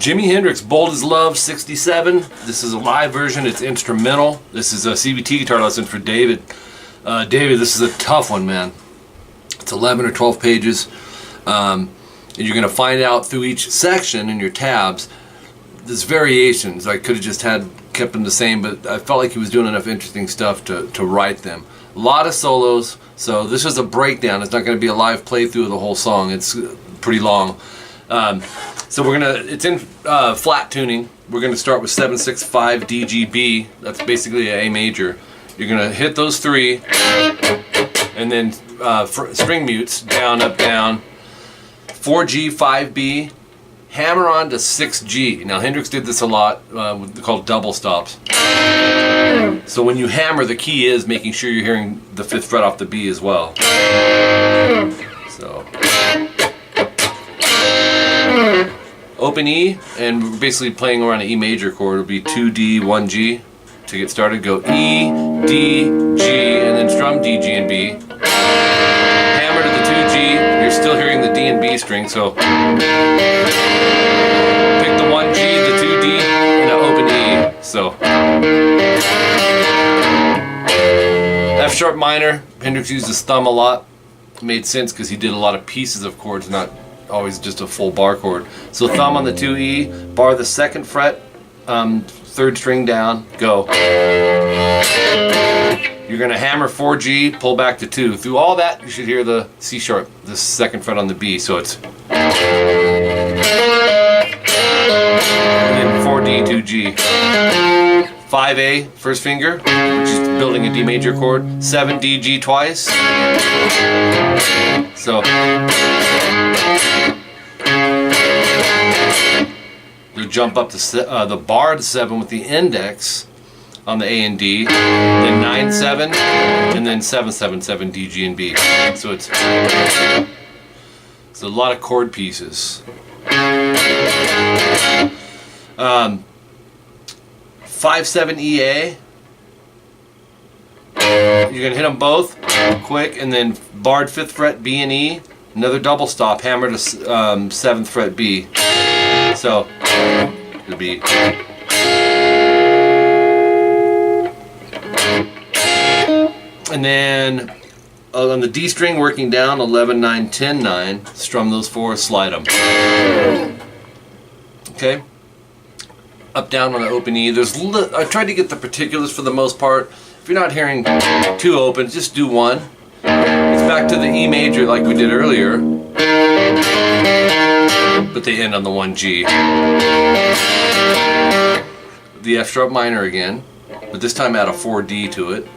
Jimi Hendrix, Bold as Love, 67. This is a live version, it's instrumental. This is a CVT guitar lesson for David. David, this is a tough one, man. It's 11 or 12 pages. And you're going to find out through each section in your tabs, there's variations. I could have just kept them the same, but I felt like he was doing enough interesting stuff to write them. A lot of solos, so this is a breakdown. It's not going to be a live playthrough of the whole song. It's pretty long. So it's in flat tuning. We're gonna start with 765 DGB. That's basically an A major. You're gonna hit those three, and then string mutes, down, up, down, 4G, 5B, hammer on to 6G. Now Hendrix did this a lot, called double stops. So when you hammer, the key is making sure you're hearing the 5th fret off the B as well. So open E, and we're basically playing around an E major chord. It'll be 2D, 1G. To get started, go E, D, G, and then strum D, G, and B. Hammer to the 2G. You're still hearing the D and B string, so pick the 1G, the 2D, and the open E. So F sharp minor. Hendrix used his thumb a lot. It made sense because he did a lot of pieces of chords, not always just a full bar chord. So thumb on the 2E, bar the 2nd fret, 3rd string down, go. You're going to hammer 4G, pull back to 2. Through all that, you should hear the C sharp, the 2nd fret on the B. So it's and then 4D, 2G. 5A, first finger, which is building a D major chord. 7D, G twice. So you'll jump up to the bar to 7 with the index on the A and D, then 9-7, and then 7-7-7 D, G, and B. So it's a lot of chord pieces. 5-7 EA. You're gonna hit them both quick, and then barred 5th fret B and E. Another double stop, hammer to 7th fret B. So it'll be and then on the D string, working down 11, 9, 10, 9. Strum those 4, slide them. Okay. Up, down on the open E. I tried to get the particulars for the most part. If you're not hearing 2 opens, just do 1. It's back to the E major like we did earlier, but they end on the 1G. The F sharp minor again, but this time add a 4D to it.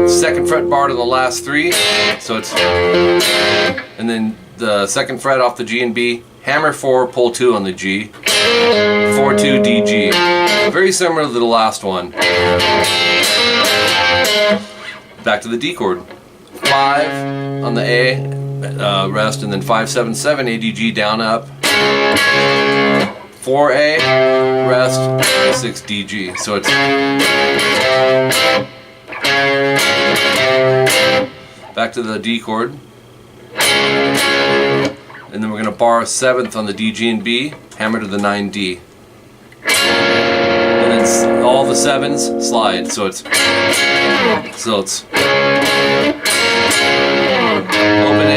2nd fret bar to the last 3, so it's, and then the 2nd fret off the G and B, hammer 4, pull 2 on the G, 4-2 D, G. Very similar to the last one. Back to the D chord. 5 on the A, rest, and then 5-7-7 A, D, G, down, up. 4A, rest, 6 D, G. So it's back to the D chord. And then we're going to bar 7th on the D, G, and B, hammer to the 9D. And then all the 7s slide, so it's open A.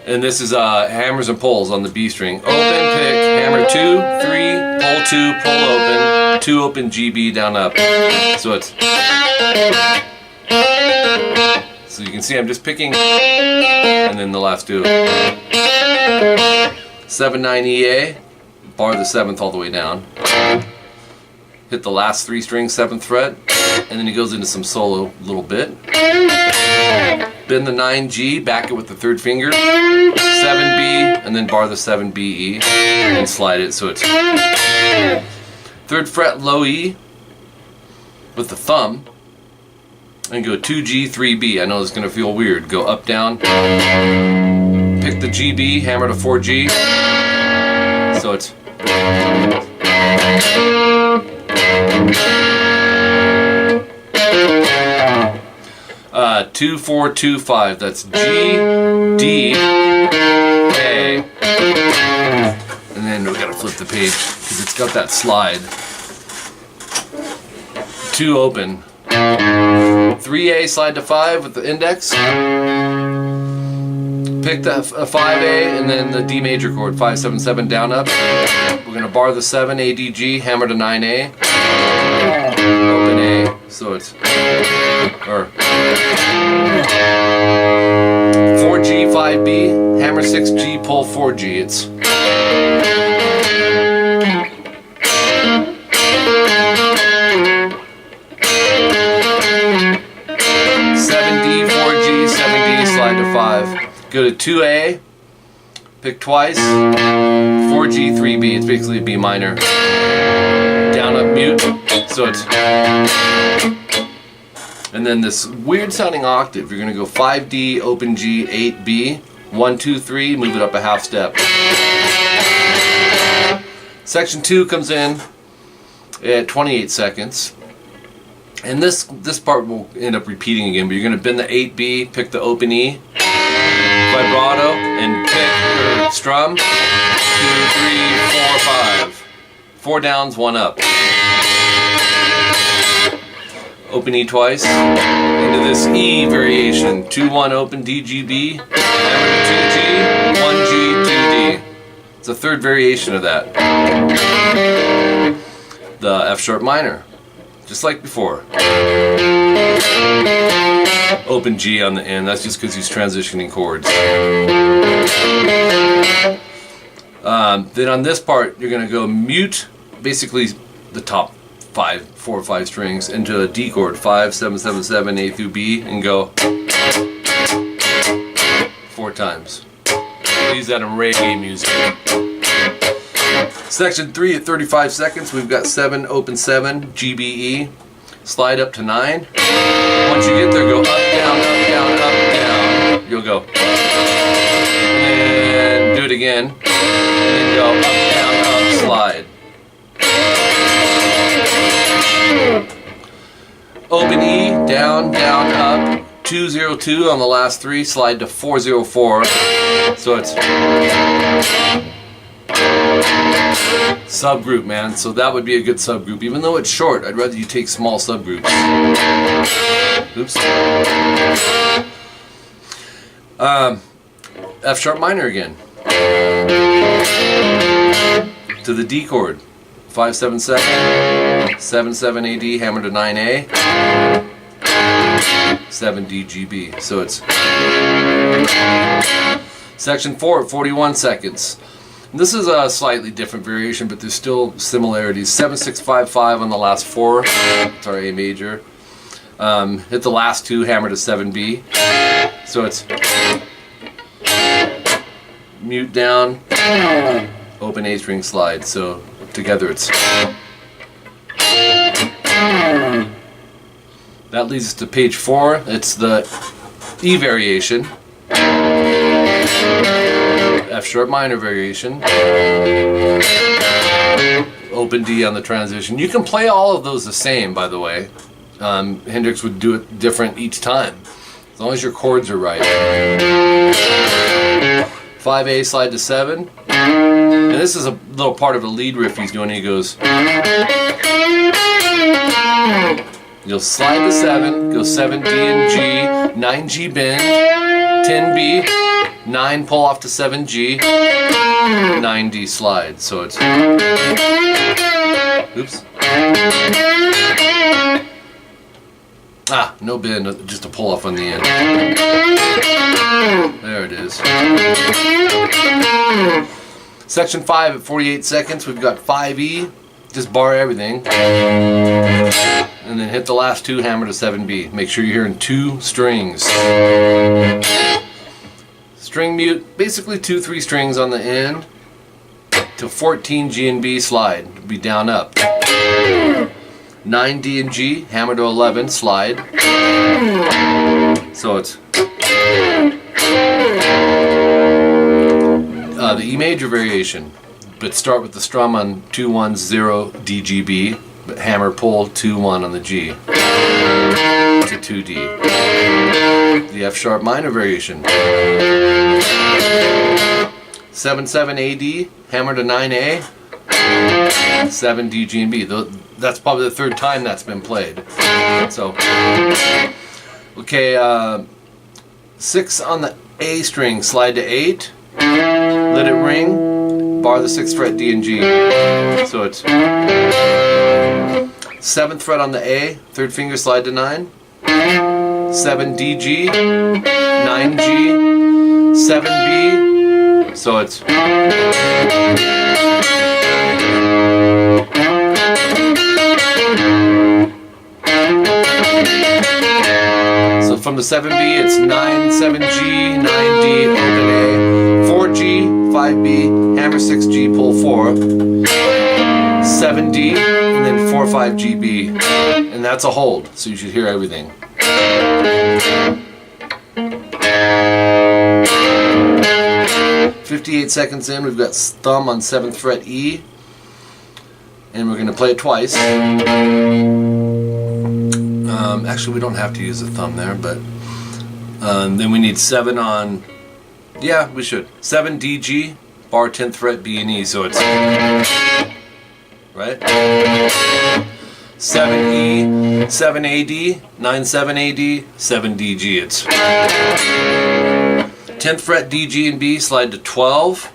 And this is hammers and pulls on the B string. Open, pick, hammer 2, 3, pull 2, pull open, 2 open, G, B, down, up. So it's, so you can see I'm just picking, and then the last 2. 7-9 EA, bar the 7th all the way down. Hit the last 3 strings, 7th fret, and then he goes into some solo a little bit. Bend the 9G, back it with the 3rd finger, 7B, and then bar the 7B E, and slide it so it's 3rd fret low E with the thumb, and go 2G, 3B. I know it's going to feel weird. Go up, down, pick the GB, hammer to 4G, so it's 2-4-2-5. That's G, D, A. And then we gotta flip the page because it's got that slide. 2 open. 3A, slide to 5 with the index. Pick the 5A and then the D major chord, 5, 7, 7, down, up. We're gonna bar the 7, A, D, G, hammer to 9A. Open A, so it's, or 4G, 5B, hammer 6G, pull 4G. It's 7D, 4G, 7D, slide to 5. Go to 2A, pick twice, 4G, 3B, it's basically a B minor. Down, up, mute, so it's, and then this weird sounding octave, you're gonna go 5D, open G, 8B, 1, 2, 3, move it up a half step. Section 2 comes in at 28 seconds. And this part will end up repeating again, but you're going to bend the 8B, pick the open E, vibrato, and pick your strum. 2, 3, 4, 5. 4 downs, 1 up. Open E twice. Into this E variation. 2, 1, open D, G, B. Hammer to 2G, 1G, 2D. It's a third variation of that. The F sharp minor. Just like before. Open G on the end, that's just because he's transitioning chords. Then on this part, you're going to go mute, basically the top 4 or 5 strings, into a D chord, 5, 7, 7, 7, A through B, and go 4 times. We use that in reggae music. Section 3 at 35 seconds, we've got 7, open 7, GBE, slide up to 9. Once you get there, go up, down, up, down, up, down. You'll go. And do it again. And then go up, down, up, slide. Open E, down, down, up, 202 on the last 3, slide to 404. So it's subgroup, man. So that would be a good subgroup. Even though it's short, I'd rather you take small subgroups. Oops. F sharp minor again. To the D chord. 5, 7, 7. 7, 7, AD, hammer to 9A. 7, D, G, B. So it's section 4 at 41 seconds. This is a slightly different variation, but there's still similarities. 7, 6, 5, 5 on the last 4. It's our A major. Hit the last 2, hammer to 7B. So it's mute down, open A string slide. So together it's. That leads us to page 4. It's the E variation. F sharp minor variation. Open D on the transition. You can play all of those the same, by the way. Hendrix would do it different each time, as long as your chords are right. 5A, slide to 7. And this is a little part of a lead riff he's doing. He goes. You'll slide to 7, go 7D and G, 9G bend, 10B, 9 pull off to 7G, 9D slide. So it's. Oops. No bend, just a pull off on the end. There it is. Section 5 at 48 seconds, we've got 5E, just bar everything. And then hit the last 2, hammer to 7B. Make sure you're hearing 2 strings. String mute, basically 2, 3 strings on the end. To 14 G and B slide, be down up. 9 D and G, hammer to 11, slide. So it's the E major variation, but start with the strum on 2, 1, 0 D, G, B, but hammer pull 2, 1 on the G to 2D. The F sharp minor variation. 7/7 AD, hammer to 9A, 7 D, G, and B. That's probably the third time that's been played. So, okay, 6 on the A string, slide to 8, let it ring, bar the 6th fret D and G. So it's 7th fret on the A, 3rd finger slide to 9, 7 D, G, 9 G, 7 B. So it's from the 7B, it's 9, 7G, 9D, open A, 4G, 5B, hammer 6G, pull 4, 7D, and then 4, 5, GB. And that's a hold, so you should hear everything. 58 seconds in, we've got thumb on 7th fret E, and we're going to play it twice. Actually, we don't have to use the thumb there, but then we need 7 on, yeah, we should. 7 D, G, bar 10th fret B and E, so it's, right? 7 E, 7 AD, 9 7 AD, 7 D, G. It's 10th fret D, G, and B, slide to 12.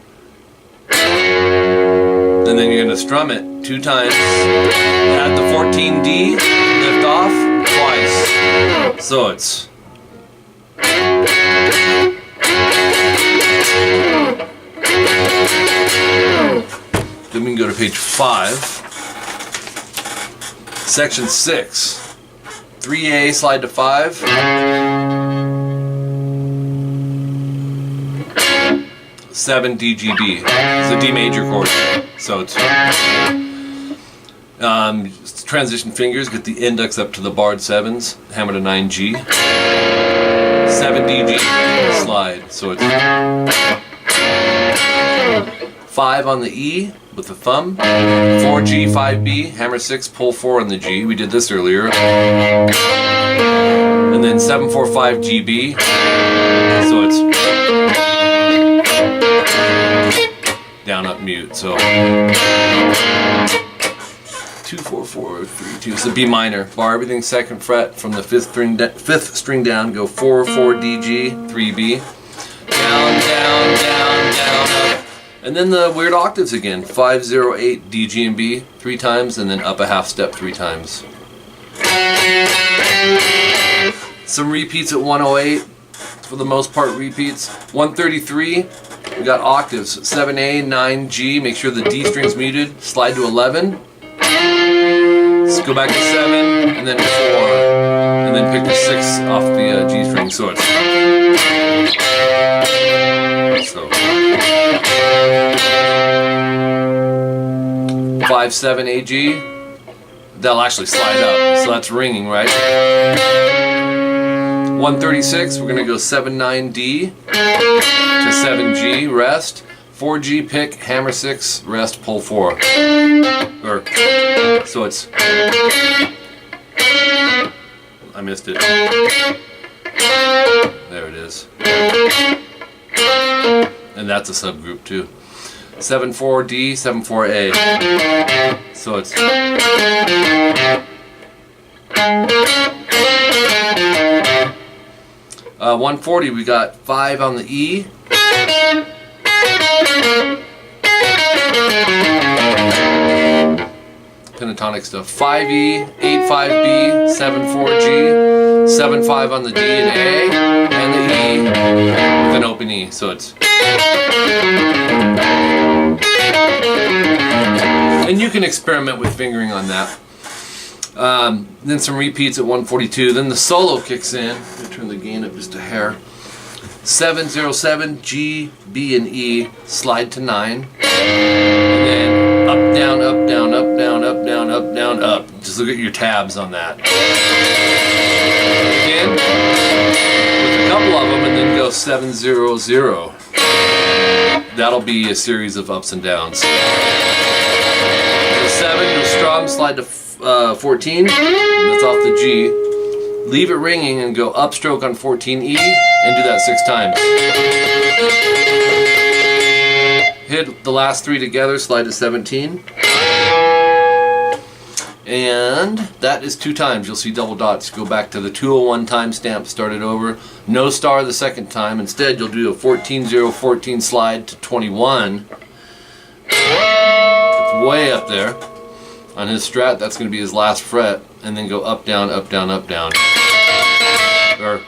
And then you're going to strum it 2 times. Add the 14 D, lift off twice. So it's then we can go to page 5, section 6, 3A, slide to 5, 7 D, G, B. It's a D major chord, so it's transition fingers, get the index up to the barred 7s, hammer to 9G, 7 D, G, slide, so it's 5 on the E with the thumb, 4G, 5B, hammer 6, pull 4 on the G, we did this earlier, and then 7, 4, 5 GB, so it's down, up, mute, so 2, 4, 4, 3, 2, so B minor, bar everything 2nd fret from the 5th string down, go 4, 4 D, G, 3B, down, down, down, down, up, and then the weird octaves again, 5, 0, 8, D, G, and B 3 times, and then up a half step 3 times. Some repeats at 108, for the most part repeats. 133, we got octaves, 7A, 9G, make sure the D string's muted, slide to 11, let's go back to 7, and then 4, and then pick the 6 off the G string, so it's 5, 7 AG, that'll actually slide up, so that's ringing, right? 136, we're going to go 7, 9 D to 7 G, rest, 4 G, pick, hammer 6, rest, pull 4. So it's, I missed it. There it is. And that's a subgroup too. 7, 4 D, 7, 4 A. So it's 140, we got 5 on the E. Pentatonic stuff. 5E, 8, 5B, 7, 4G, 7, 5 on the D and A, and the E with an open E. So it's, and you can experiment with fingering on that. Then some repeats at 142. Then the solo kicks in. Let me turn the gain up just a hair. 7, 0, 7, G, B, and E, slide to 9. And then up, down, up, down, up, down, up, down, up, down, up. Just look at your tabs on that. Again, with a couple of them, and then go 7, 0, 0. That'll be a series of ups and downs. So 7, go strum, slide to 14, that's off the G. Leave it ringing and go upstroke on 14E and do that 6 times. hit the last 3 together, slide to 17. And that is 2 times. You'll see double dots. Go back to the 201 timestamp, start it over. No star the second time. Instead, you'll do a 14-0-14 slide to 21. It's way up there. On his strat, that's going to be his last fret. And then go up, down, up, down, up, down. Or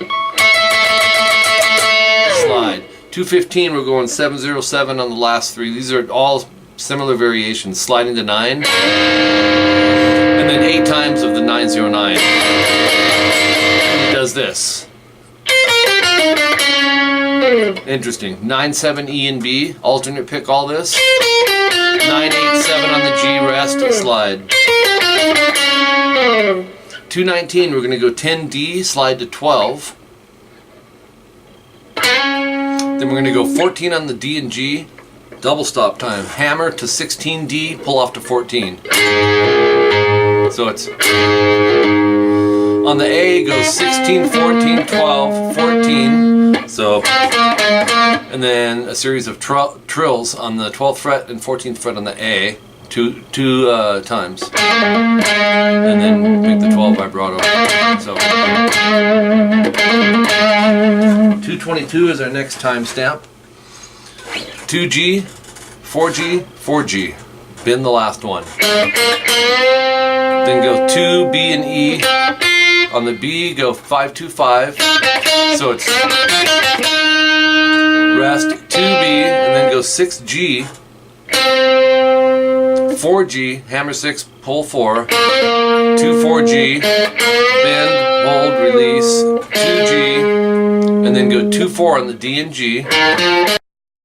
slide. 215, we're going 7-0-7 on the last 3. These are all similar variations. Sliding to 9. And then 8 times of the 9-0-9. And he does this. Interesting. 9-7 E and B, alternate pick all this. 9-8-7 on the G, rest, slide. 219, we're going to go 10 D, slide to 12. Then we're going to go 14 on the D and G, double stop time. Hammer to 16 D, pull off to 14. So it's on the A goes 16, 14, 12, 14. So, and then a series of trills on the 12th fret and 14th fret on the A, two times, and then pick the 12 vibrato. So 222 is our next timestamp. 2G, 4G, 4G. Bend the last one. Then go 2 B and E. On the B, go 5-2-5. So it's rest 2B, and then go 6G, 4G, hammer 6, pull 4, 2-4G, bend, hold, release, 2G, and then go 2-4 on the D and G.